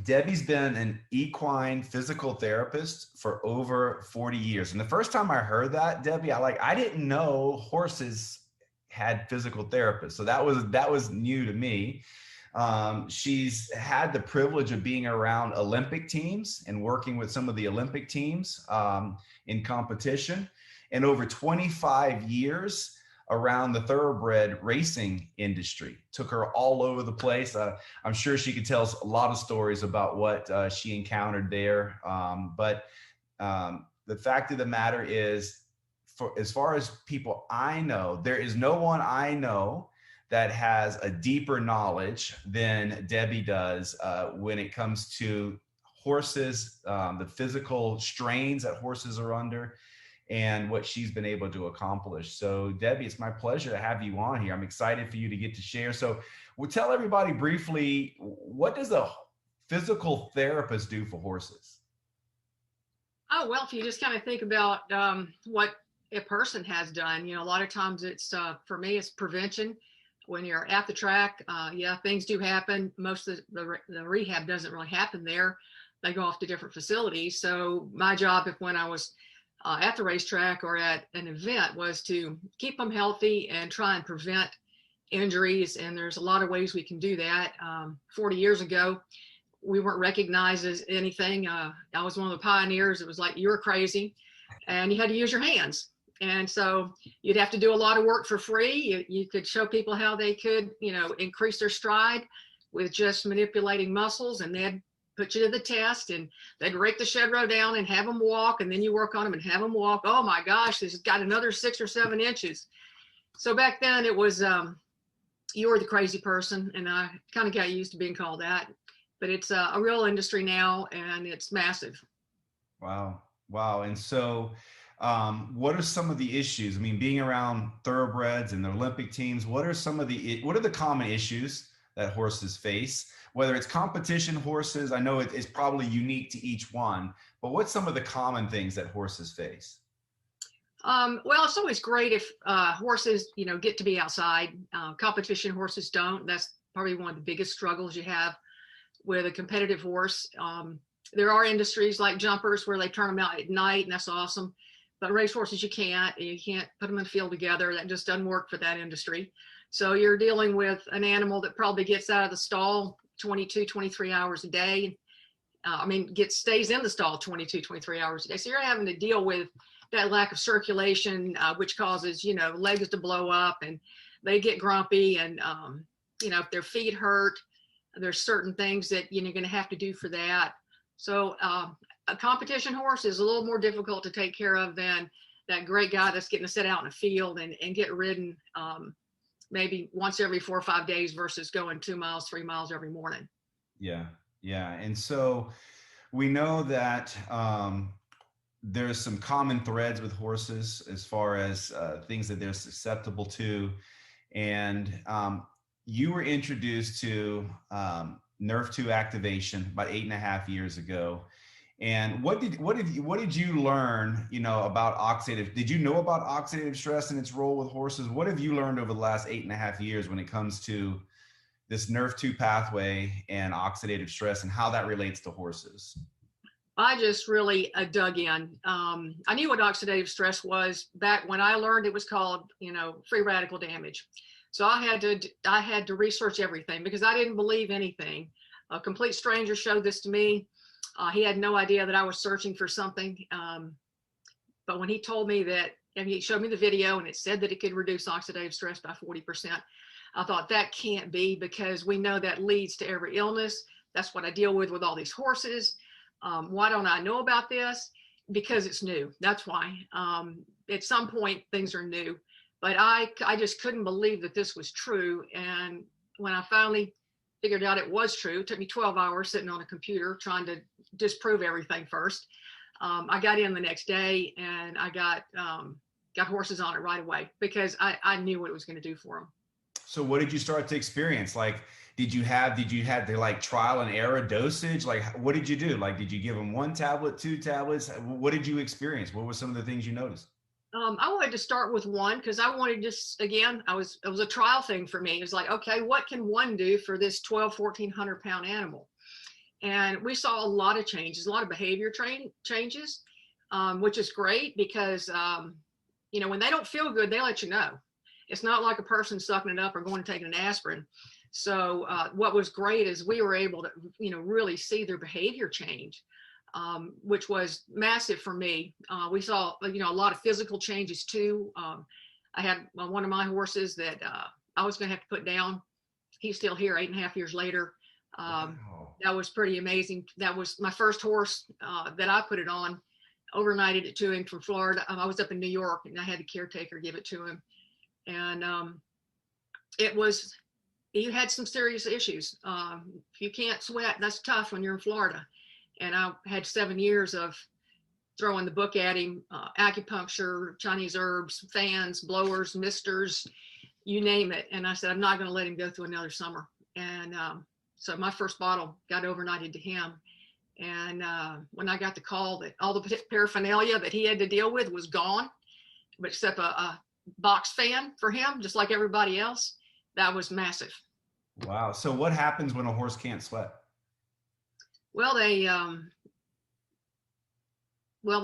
Debbie's been an equine physical therapist for over 40 years. And the first time I heard that, Debbie, I didn't know horses had physical therapists. So that was new to me. She's had the privilege of being around Olympic teams and working with some of the Olympic teams in competition. And over 25 years around the thoroughbred racing industry. Took her all over the place. I'm sure she could tell us a lot of stories about what she encountered there. But the fact of the matter is, for as far as people I know, there is no one I know that has a deeper knowledge than Debbie does when it comes to horses, the physical strains that horses are under, and what she's been able to accomplish. So Debbie, it's my pleasure to have you on here. I'm excited for you to get to share. So we'll tell everybody briefly, what does a physical therapist do for horses? Oh, well, if you just kind of think about what a person has done, a lot of times it's, for me, it's prevention. When you're at the track, yeah, things do happen. Most of the rehab doesn't really happen there. They go off to different facilities. So my job, if when I was at the racetrack or at an event, was to keep them healthy and try and prevent injuries. And there's a lot of ways we can do that. 40 years ago, we weren't recognized as anything. I was one of the pioneers. It was like, you were crazy and you had to use your hands. And so you'd have to do a lot of work for free. You could show people how they could, increase their stride with just manipulating muscles, and they'd put you to the test, and they'd rake the shed row down and have them walk, and then you work on them and have them walk. Oh my gosh, this has got another 6 or 7 inches. So back then it was, you were the crazy person, and I kind of got used to being called that. But it's a real industry now, and it's massive. Wow. Wow. And so what are some of the issues? I mean, being around thoroughbreds and the Olympic teams, what are the common issues that horses face? Whether it's competition horses, I know it's probably unique to each one, but what's some of the common things that horses face? Well, it's always great if horses, get to be outside. Competition horses don't. That's probably one of the biggest struggles you have with a competitive horse. There are industries like jumpers where they turn them out at night, and that's awesome. But race horses, you can't put them in the field together. That just doesn't work for that industry. So you're dealing with an animal that probably gets out of the stall 22, 23 hours a day. Stays in the stall 22, 23 hours a day. So you're having to deal with that lack of circulation, which causes, legs to blow up, and they get grumpy. And, if their feet hurt, there's certain things that you're going to have to do for that. So a competition horse is a little more difficult to take care of than that great guy that's getting to sit out in a field and get ridden maybe once every 4 or 5 days versus going 2 miles, 3 miles every morning. Yeah. Yeah. And so we know that there's some common threads with horses as far as things that they're susceptible to. And you were introduced to NRF2 activation about 8.5 years ago. And what did you learn, about oxidative? Did you know about oxidative stress and its role with horses? What have you learned over the last 8.5 years when it comes to this NRF2 pathway and oxidative stress and how that relates to horses? I just really dug in. I knew what oxidative stress was back when I learned it was called, free radical damage. So I had to research everything because I didn't believe anything. A complete stranger showed this to me. He had no idea that I was searching for something. But when he told me that, and he showed me the video and it said that it could reduce oxidative stress by 40%, I thought that can't be, because we know that leads to every illness. That's what I deal with all these horses. Why don't I know about this? Because it's new. That's why. At some point, things are new. But I just couldn't believe that this was true. And when I finally figured out it was true, it took me 12 hours sitting on a computer trying to disprove everything first. I got in the next day, and I got horses on it right away because I knew what it was going to do for them. So what did you start to experience? Did you have the trial and error dosage? What did you do? Did you give them 1 tablet, 2 tablets? What did you experience? What were some of the things you noticed? I wanted to start with 1 because I wanted it was a trial thing for me. It was like, okay, what can 1 do for this 1,200, 1,400 pound animal? And we saw a lot of changes, a lot of behavior changes, which is great because, when they don't feel good, they let you know. It's not like a person sucking it up or going to take an aspirin. So what was great is we were able to, really see their behavior change, which was massive for me. We saw, a lot of physical changes too. I had one of my horses that I was going to have to put down. He's still here 8.5 years later. Wow. That was pretty amazing. That was my first horse that I put it on. Overnighted it to him from Florida. I was up in New York and I had the caretaker give it to him. And he had some serious issues. If you can't sweat, that's tough when you're in Florida. And I had 7 years of throwing the book at him, acupuncture, Chinese herbs, fans, blowers, misters, you name it. And I said, I'm not going to let him go through another summer. And so my first bottle got overnighted to him. And when I got the call that all the paraphernalia that he had to deal with was gone, but except a box fan for him, just like everybody else, that was massive. Wow. So what happens when a horse can't sweat? Well, they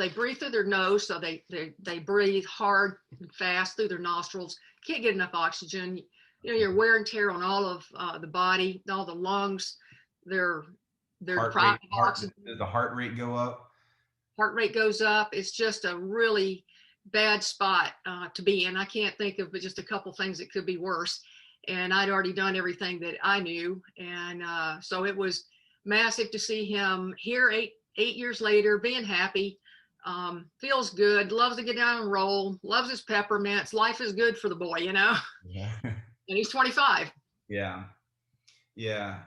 breathe through their nose, so they breathe hard and fast through their nostrils. Can't get enough oxygen. You're wear and tear on all of the body, all the lungs. They're deprived of oxygen. Does the heart rate go up? Heart rate goes up. It's just a really bad spot to be in. I can't think of just a couple things that could be worse. And I'd already done everything that I knew. And so it was massive to see him here 8 years later, being happy, feels good, loves to get down and roll, loves his peppermints. Life is good for the boy, Yeah. And he's 25. Yeah. Yeah.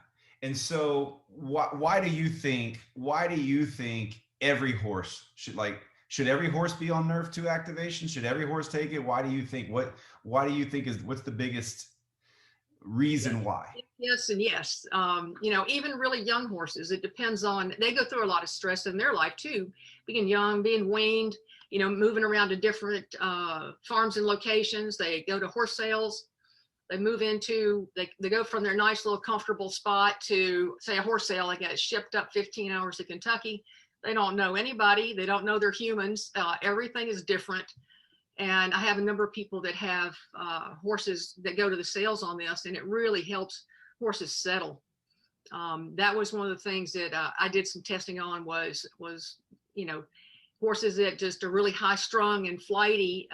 And so why do you think every horse should every horse be on Nerve 2 activation? Should every horse take it? Why do you think what's the biggest reason why? Yes and yes. Even really young horses, it depends on, they go through a lot of stress in their life too, being young, being weaned, moving around to different farms and locations. They go to horse sales. They move into, they go from their nice little comfortable spot to, say, a horse sale. They get shipped up 15 hours to Kentucky. They don't know anybody. They don't know they're humans. Everything is different. And I have a number of people that have horses that go to the sales on this, and it really helps horses settle. That was one of the things that I did some testing on was horses that just are really high strung and flighty.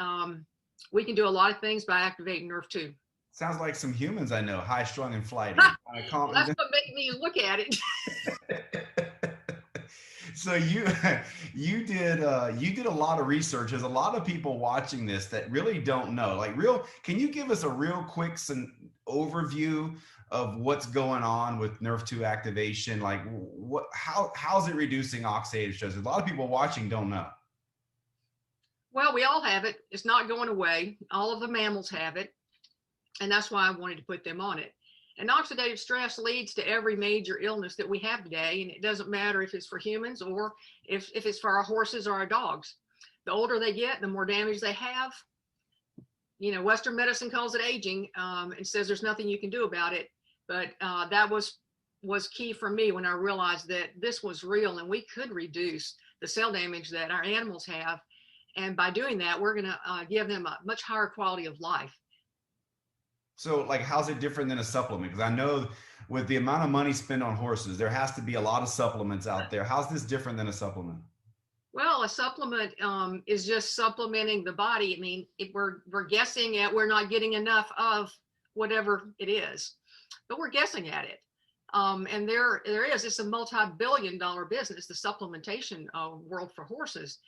We can do a lot of things by activating Nerve 2. Sounds like some humans I know, high strung and flighty. That's what made me look at it. So you did a lot of research. There's a lot of people watching this that really don't know. Can you give us a real quick overview of what's going on with Nerve 2 activation? Like how's it reducing oxidative stress? A lot of people watching don't know. Well, we all have it. It's not going away. All of the mammals have it. And that's why I wanted to put them on it. And oxidative stress leads to every major illness that we have today. And it doesn't matter if it's for humans or if it's for our horses or our dogs. The older they get, the more damage they have. Western medicine calls it aging and says there's nothing you can do about it. But that was key for me when I realized that this was real and we could reduce the cell damage that our animals have. And by doing that, we're going to give them a much higher quality of life. So how's it different than a supplement? Because I know with the amount of money spent on horses, there has to be a lot of supplements out there. How's this different than a supplement? Well, a supplement is just supplementing the body. I mean, if we're guessing at, we're not getting enough of whatever it is, but we're guessing at it. And there is, it's a multi-billion-dollar business, the supplementation world for horses.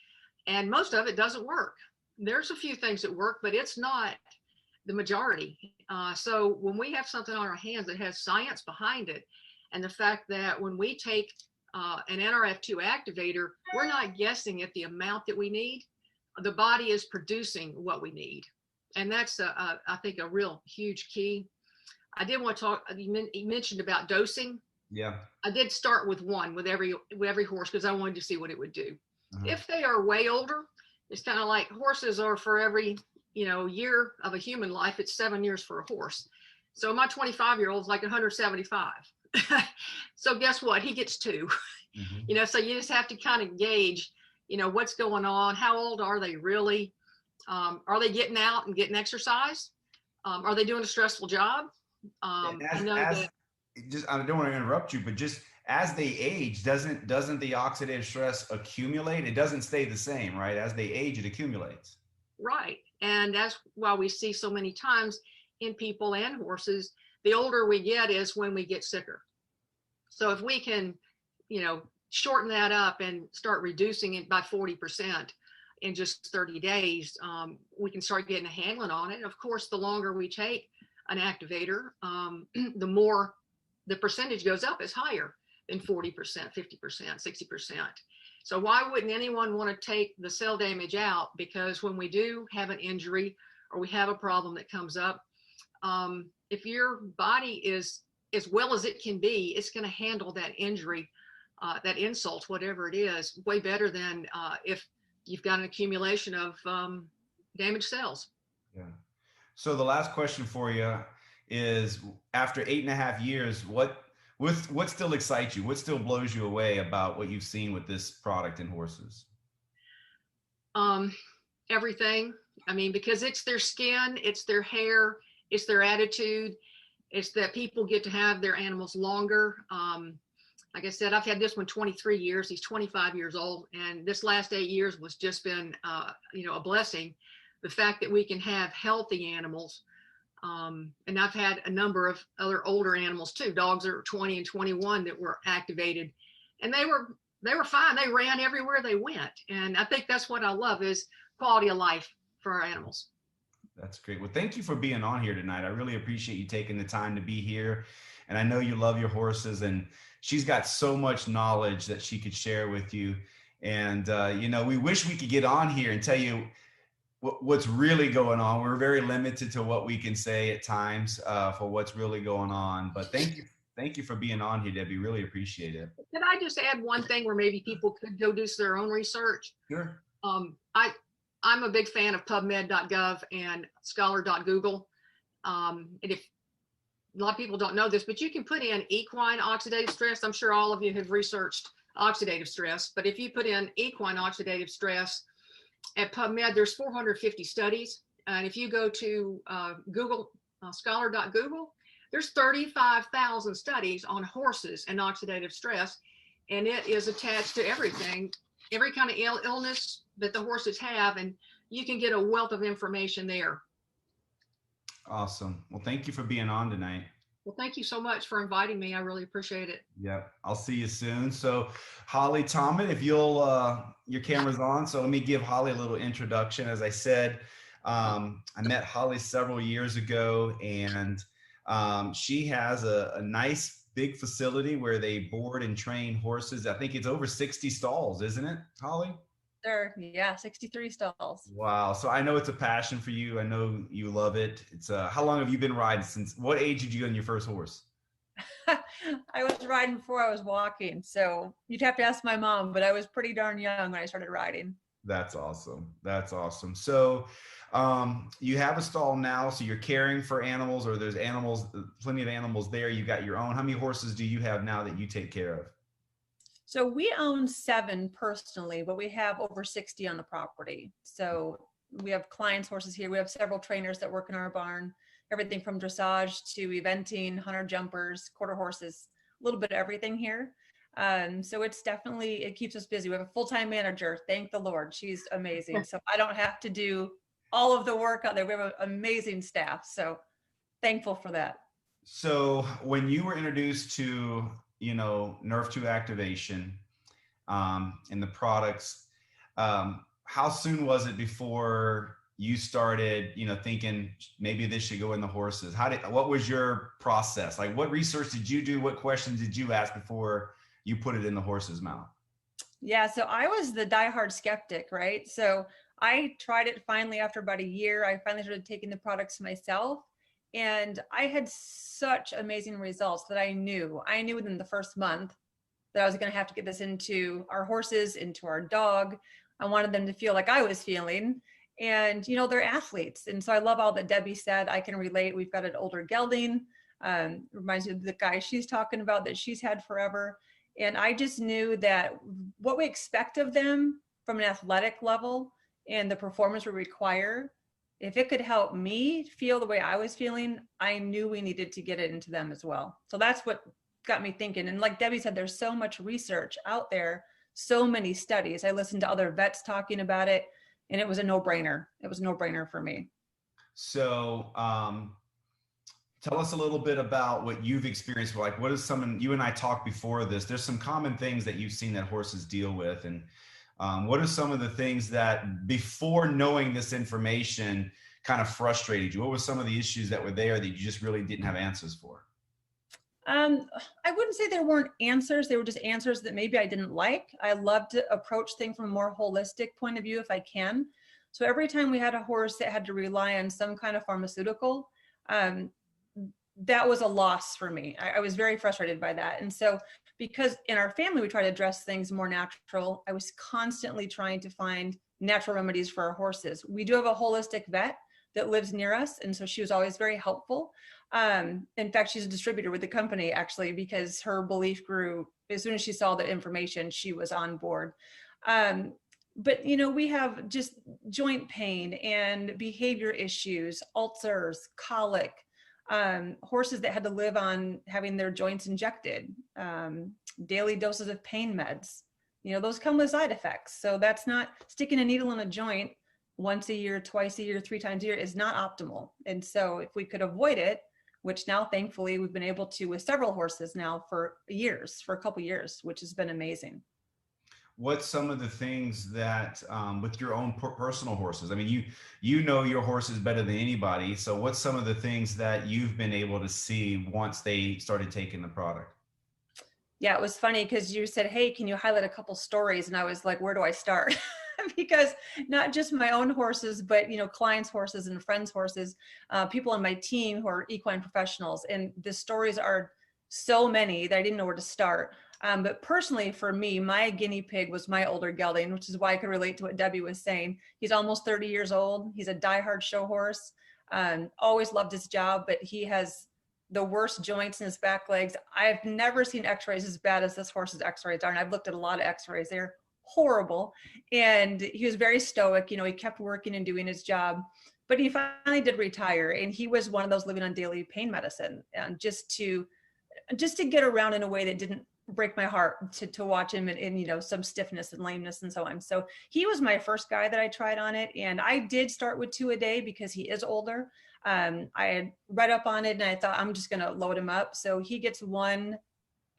And most of it doesn't work. There's a few things that work, but it's not the majority. So when we have something on our hands that has science behind it, and the fact that when we take an NRF2 activator, we're not guessing at the amount that we need. The body is producing what we need. And that's, I think, a real huge key. I did want to talk, you mentioned about dosing. Yeah. I did start with one with every horse because I wanted to see what it would do. If they are way older, it's kind of like horses are for every year of a human life, it's 7 years for a horse. So my 25-year-old is like 175. So guess what? He gets two. Mhm. You know, so you just have to kind of gauge, you know, what's going on. How old are they really? Are they getting out and getting exercise? Are they doing a stressful job? And I as know as that, just, I don't want to interrupt you, but just as they age, doesn't the oxidative stress accumulate? It doesn't stay the same, right? As they age, it accumulates. right. And that's why we see so many times in people and horses, the older we get is when we get sicker. So if we can, you know, shorten that up and start reducing it by 40% in just 30 days, we can start getting a handling on it. Of course, the longer we take an activator, the more the percentage goes up is higher than 40%, 50%, 60%. So why wouldn't anyone want to take the cell damage out? Because when we do have an injury or we have a problem that comes up, if your body is as well as it can be, it's going to handle that injury, that insult, whatever it is, way better than if you've got an accumulation of damaged cells. Yeah. So the last question for you is: after 8.5 years, what still excites you? What still blows you away about what you've seen with this product in horses? Um, Everything. I mean, because it's their skin, it's their hair, it's their attitude, it's that people get to have their animals longer. Like I said, I've had this one 23 years. He's 25 years old, and this last 8 years was just been, you know, a blessing. The fact that we can have healthy animals, and I've had a number of other older animals too, dogs that were 20 and 21 that were activated, and they were fine. They ran everywhere they went, and I think that's what I love is quality of life for our animals. That's great. Well, thank you for being on here tonight. I really appreciate you taking the time to be here. And I know you love your horses, and she's got so much knowledge that she could share with you. And, we wish we could get on here and tell you what's really going on. We're very limited to what we can say at times for what's really going on. But thank you. Thank you for being on here, Debbie. Really appreciate it. Can I just add one thing where maybe people could go do their own research? Sure. I I'm a big fan of PubMed.gov and Scholar.google. And if a lot of people don't know this, but you can put in equine oxidative stress. I'm sure all of you have researched oxidative stress, but if you put in equine oxidative stress at PubMed, there's 450 studies. And if you go to Google, Scholar.google, there's 35,000 studies on horses and oxidative stress, and it is attached to everything, every kind of illness that the horses have, and you can get a wealth of information there. Awesome. Well, thank you for being on tonight. Well, thank you so much for inviting me. I really appreciate it. Yeah, I'll see you soon. So, Holly Tomit, if you'll, your camera's on. So let me give Holly a little introduction. As I said, I met Holly several years ago, and she has a nice big facility where they board and train horses. I think it's over 60 stalls, isn't it, Holly? Sure. Yeah, 63 stalls. Wow. So I know it's a passion for you. I know you love it. It's how long have you been riding? Since what age did you get on your first horse? I was riding before I was walking, so you'd have to ask my mom, but I was pretty darn young when I started riding. That's awesome. That's awesome. So you have a stall now, so you're caring for animals, or there's animals, plenty of animals there. You got your own. How many horses do you have now that you take care of? So we own 7 personally, but we have over 60 on the property. So we have clients' horses here. We have several trainers that work in our barn, everything from dressage to eventing, hunter jumpers, quarter horses, a little bit of everything here. So it's definitely, it keeps us busy. We have a full-time manager. Thank the Lord. She's amazing. So I don't have to do all of the work out there. We have an amazing staff. So thankful for that. So when you were introduced to, Nerf 2 activation and the products, how soon was it before you started, thinking maybe this should go in the horses? What was your process? Like, what research did you do? What questions did you ask before you put it in the horse's mouth? Yeah, so I was the diehard skeptic, right? So I tried it finally after about a year. I finally started taking the products myself, and I had such amazing results that I knew within the first month that I was going to have to get this into our horses, into our dog. I wanted them to feel like I was feeling. And, they're athletes. And so I love all that Debbie said. I can relate. We've got an older gelding. Reminds me of the guy she's talking about that she's had forever. And I just knew that what we expect of them from an athletic level and the performance we require, if it could help me feel the way I was feeling, I knew we needed to get it into them as well. So that's what got me thinking. And like Debbie said, there's so much research out there, so many studies. I listened to other vets talking about it, and it was a no-brainer. It was a no-brainer for me. So, tell us a little bit about what you've experienced. Like, what is someone, you and I talked before this, there's some common things that you've seen that horses deal with. And what are some of the things that before knowing this information kind of frustrated you? What were some of the issues that were there that you just really didn't have answers for? I wouldn't say there weren't answers. They were just answers that maybe I didn't like. I love to approach things from a more holistic point of view if I can. So every time we had a horse that had to rely on some kind of pharmaceutical, that was a loss for me. I was very frustrated by that. And so because in our family, we try to address things more natural, I was constantly trying to find natural remedies for our horses. We do have a holistic vet that lives near us. And so she was always very helpful. In fact, she's a distributor with the company actually, because her belief grew as soon as she saw the information, she was on board. But you know, we have just joint pain and behavior issues, ulcers, colic, horses that had to live on having their joints injected, daily doses of pain meds. You know, those come with side effects. So that's not sticking a needle in a joint once a year, twice a year, 3 times a year is not optimal. And so if we could avoid it, which now thankfully we've been able to with several horses now for years, for a couple years, which has been amazing. What's some of the things that with your own personal horses? I mean, you know your horses better than anybody. So what's some of the things that you've been able to see once they started taking the product? Yeah, it was funny because you said, hey, can you highlight a couple stories? And I was like, where do I start? Because not just my own horses, but, you know, clients' horses and friends' horses, people on my team who are equine professionals. And the stories are so many that I didn't know where to start. But personally, for me, my guinea pig was my older gelding, which is why I could relate to what Debbie was saying. He's almost 30 years old. He's a diehard show horse. Always loved his job, but he has the worst joints in his back legs. I've never seen x-rays as bad as this horse's x-rays are. And I've looked at a lot of x-rays. They're horrible. And he was very stoic. You know, he kept working and doing his job, but he finally did retire. And he was one of those living on daily pain medicine, and just to get around in a way that didn't break my heart to watch him in, you know, some stiffness and lameness and so on. So he was my first guy that I tried on it. And I did start with 2 a day because he is older. I had read up on it and I thought I'm just going to load him up. So he gets 1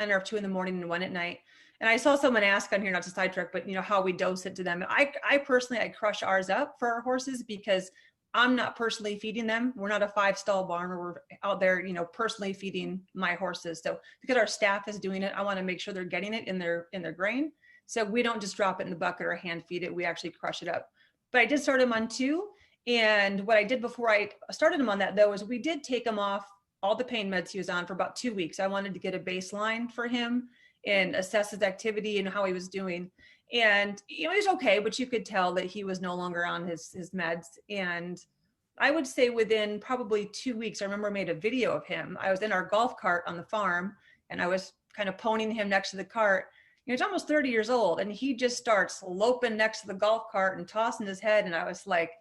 or 2 in the morning and 1 at night. And I saw someone ask on here, not to sidetrack, but you know, how we dose it to them. I personally, I crush ours up for our horses because I'm not personally feeding them. We're not a 5-stall barn where we're out there, you know, personally feeding my horses. So because our staff is doing it, I want to make sure they're getting it in their grain. So we don't just drop it in the bucket or hand feed it. We actually crush it up. But I did start him on 2. And what I did before I started him on that though, is we did take him off all the pain meds he was on for about 2 weeks. I wanted to get a baseline for him and assess his activity and how he was doing. And, you know, he was okay, but you could tell that he was no longer on his meds. And I would say within probably 2 weeks, I remember I made a video of him. I was in our golf cart on the farm and I was kind of ponying him next to the cart. You know, he's almost 30 years old and he just starts loping next to the golf cart and tossing his head. And I was like,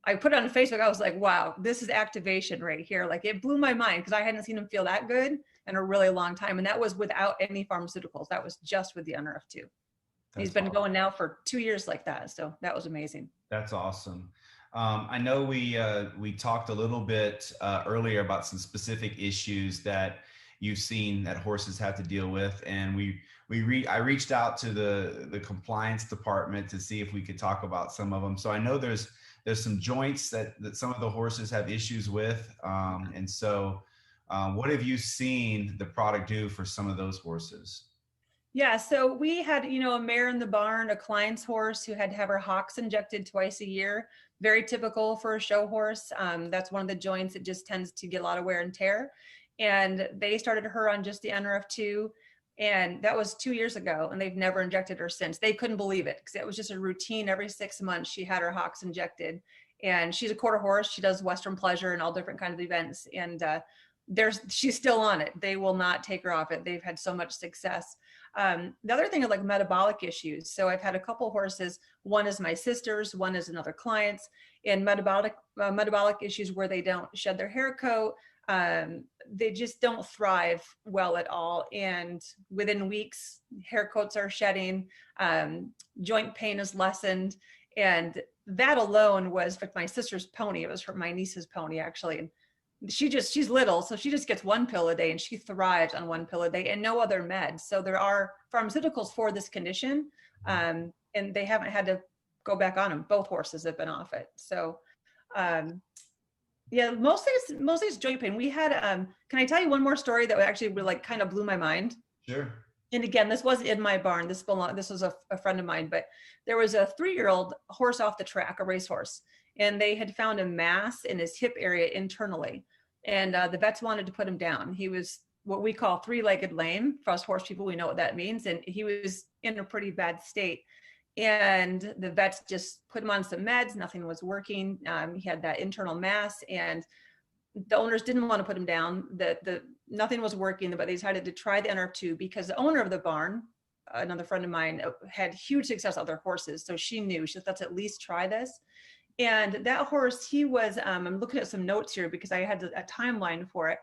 I put it on Facebook. I was like, wow, this is activation right here. Like it blew my mind because I hadn't seen him feel that good in a really long time. And that was without any pharmaceuticals. That was just with the NRF2. He's been going now for 2 years like that. So that was amazing. That's awesome. I know we talked a little bit earlier about some specific issues that you've seen that horses have to deal with. And I reached out to the compliance department to see if we could talk about some of them. So I know there's some joints that some of the horses have issues with. And so what have you seen the product do for some of those horses? Yeah, so we had, you know, a mare in the barn, a client's horse who had to have her hocks injected twice a year. Very typical for a show horse. That's one of the joints that just tends to get a lot of wear and tear. And they started her on just the NRF2. And that was 2 years ago. And they've never injected her since. They couldn't believe it because it was just a routine. Every 6 months, she had her hocks injected. And she's a quarter horse. She does Western pleasure and all different kinds of events. And she's still on it. They will not take her off it. They've had so much success. The other thing is like metabolic issues. So I've had a couple horses. One is my sister's, one is another client's, and metabolic issues where they don't shed their hair coat. They just don't thrive well at all. And within weeks, hair coats are shedding, joint pain is lessened. And that alone was for my sister's pony. It was for my niece's pony, actually. And she's little, so she just gets one pill a day and she thrives on one pill a day and no other meds. So there are pharmaceuticals for this condition, and they haven't had to go back on them. Both horses have been off it. So yeah, mostly it's joint pain. We had, can I tell you one more story that actually like kind of blew my mind? Sure. And again, this wasn't in my barn. This was a friend of mine, but there was a 3-year-old horse off the track, a racehorse, and they had found a mass in his hip area internally. And the vets wanted to put him down. He was what we call 3-legged lame. For us horse people, we know what that means. And he was in a pretty bad state. And the vets just put him on some meds. Nothing was working. He had that internal mass, and the owners didn't want to put him down. Nothing was working, but they decided to try the NRF2 because the owner of the barn, another friend of mine, had huge success with other horses. So she knew, she said, let's at least try this. And that horse, he was, I'm looking at some notes here because I had a timeline for it.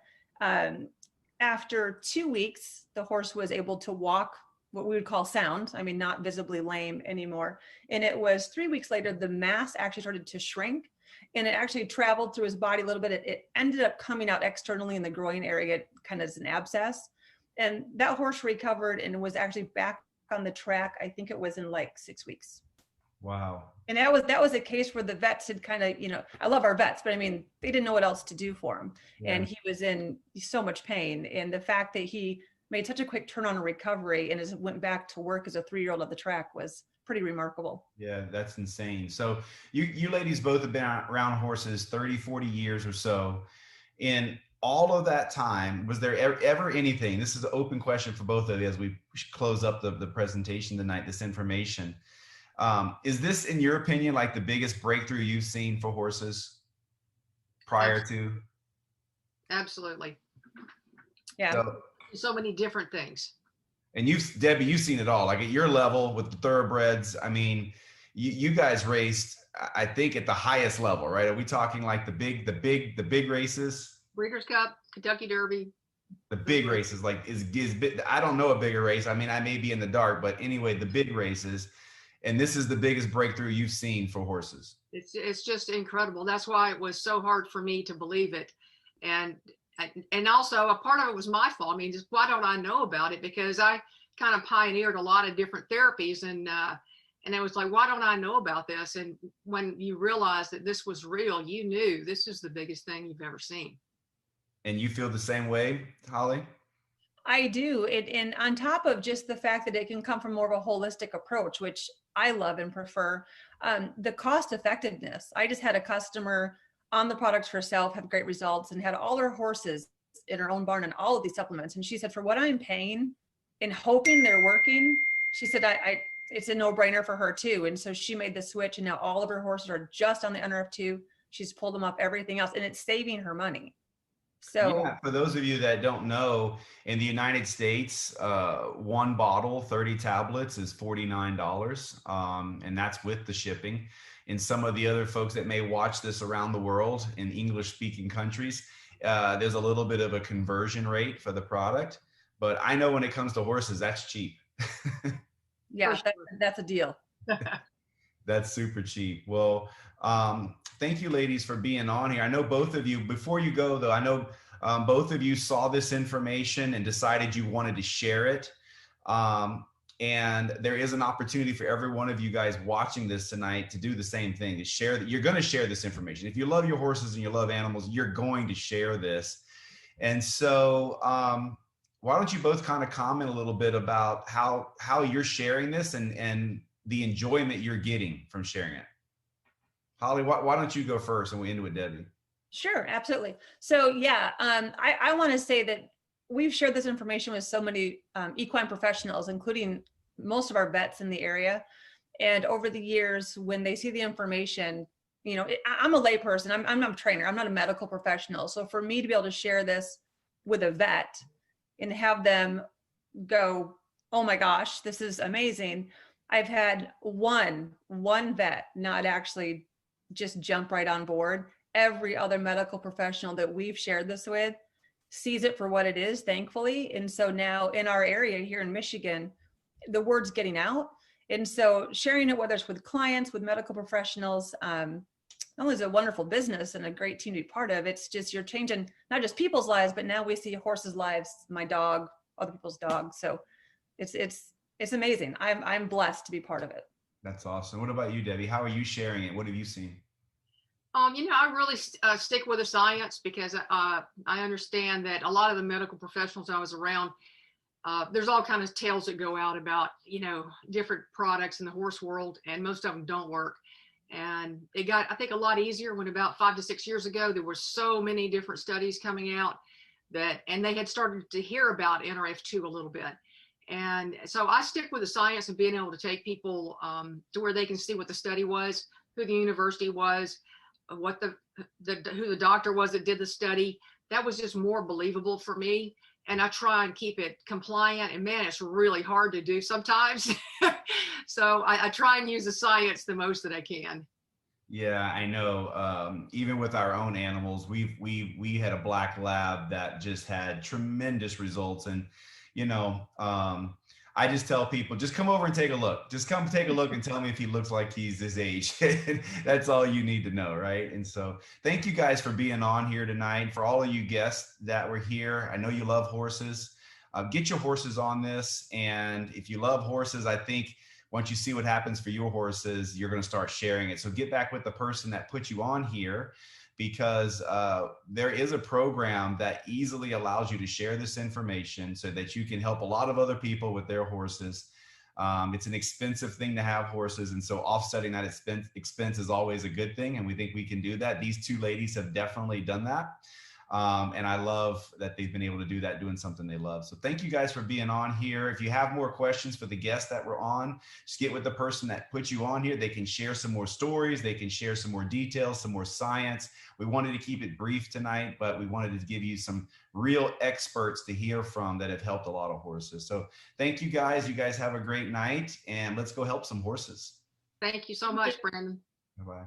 After 2 weeks, the horse was able to walk, what we would call sound. I mean, not visibly lame anymore. And it was 3 weeks later, the mass actually started to shrink, and it actually traveled through his body a little bit. It ended up coming out externally in the groin area, kind of as an abscess. And that horse recovered and was actually back on the track. I think it was in like 6 weeks. Wow. And that was a case where the vets had kind of, I love our vets, but I mean, they didn't know what else to do for him. Yeah. And he was in so much pain. And the fact that he made such a quick turn on recovery and went back to work as a 3-year-old on the track was pretty remarkable. Yeah, that's insane. So you ladies both have been around horses 30, 40 years or so. In all of that time, was there ever anything, this is an open question for both of you as we close up the presentation tonight, this information. Is this, in your opinion, like the biggest breakthrough you've seen for horses prior to? Absolutely. Yeah. So many different things. And Debbie, you've seen it all. Like at your level with the thoroughbreds, I mean, you guys raced, I think, at the highest level, right? Are we talking like the big races? Breeders' Cup, Kentucky Derby. The big races, like I don't know a bigger race. I mean, I may be in the dark, but anyway, the big races. And this is the biggest breakthrough you've seen for horses. It's just incredible. That's why it was so hard for me to believe it. And also a part of it was my fault. I mean, just why don't I know about it? Because I kind of pioneered a lot of different therapies, and it was like, why don't I know about this? And when you realized that this was real, you knew this is the biggest thing you've ever seen. And you feel the same way, Holly? I do. And on top of just the fact that it can come from more of a holistic approach, which I love and prefer, the cost effectiveness. I just had a customer on the products herself, have great results, and had all her horses in her own barn and all of these supplements. And she said, for what I'm paying and hoping they're working, she said, it's a no-brainer for her too. And so she made the switch, and now all of her horses are just on the NRF2. She's pulled them up, everything else, and it's saving her money. So yeah, for those of you that don't know, in the United States, one bottle, 30 tablets is $49. And that's with the shipping. In some of the other folks that may watch this around the world in English speaking countries, there's a little bit of a conversion rate for the product, but I know when it comes to horses, that's cheap. Yeah, that's a deal. That's super cheap. Well, thank you ladies for being on here. I know both of you, before you go though, I know both of you saw this information and decided you wanted to share it. And there is an opportunity for every one of you guys watching this tonight to do the same thing, to share that. You're going to share this information. If you love your horses and you love animals, you're going to share this. And so why don't you both kind of comment a little bit about how you're sharing this and the enjoyment you're getting from sharing it. Holly, why don't you go first and we end with Debbie? Sure, absolutely. So yeah, I want to say that we've shared this information with so many equine professionals, including most of our vets in the area. And over the years, when they see the information, I'm a layperson. I'm not a trainer. I'm not a medical professional. So for me to be able to share this with a vet and have them go, oh my gosh, this is amazing. I've had one vet not actually just jump right on board. Every other medical professional that we've shared this with sees it for what it is, thankfully. And so now in our area here in Michigan, the word's getting out. And so sharing it, whether it's with clients, with medical professionals, not only is it a wonderful business and a great team to be part of, it's just you're changing not just people's lives, but now we see horses' lives, my dog, other people's dogs. So it's amazing. I'm blessed to be part of it. That's awesome. What about you, Debbie? How are you sharing it? What have you seen? I really stick with the science because I understand that a lot of the medical professionals I was around, there's all kinds of tales that go out about, different products in the horse world, and most of them don't work. And it got, I think, a lot easier when about 5 to 6 years ago, there were so many different studies coming out and they had started to hear about NRF2 a little bit. And so I stick with the science and being able to take people to where they can see what the study was, who the university was, what who the doctor was that did the study. That was just more believable for me. And I try and keep it compliant, and man, it's really hard to do sometimes. So I try and use the science the most that I can. Yeah, I know. Even with our own animals, we had a black lab that just had tremendous results. And, I just tell people, just come over and take a look. Just come take a look and tell me if he looks like he's this age. That's all you need to know, right? And so thank you guys for being on here tonight. For all of you guests that were here, I know you love horses. Get your horses on this. And if you love horses, I think once you see what happens for your horses, you're going to start sharing it. So get back with the person that put you on here, because there is a program that easily allows you to share this information so that you can help a lot of other people with their horses. It's an expensive thing to have horses, and so offsetting that expense is always a good thing, and we think we can do that. These two ladies have definitely done that. And I love that they've been able to do that, doing something they love. So thank you guys for being on here. If you have more questions for the guests that were on, just get with the person that put you on here. They can share some more stories. They can share some more details, some more science. We wanted to keep it brief tonight, but we wanted to give you some real experts to hear from that have helped a lot of horses. So thank you guys. You guys have a great night, and let's go help some horses. Thank you so much, Brandon. Bye-bye.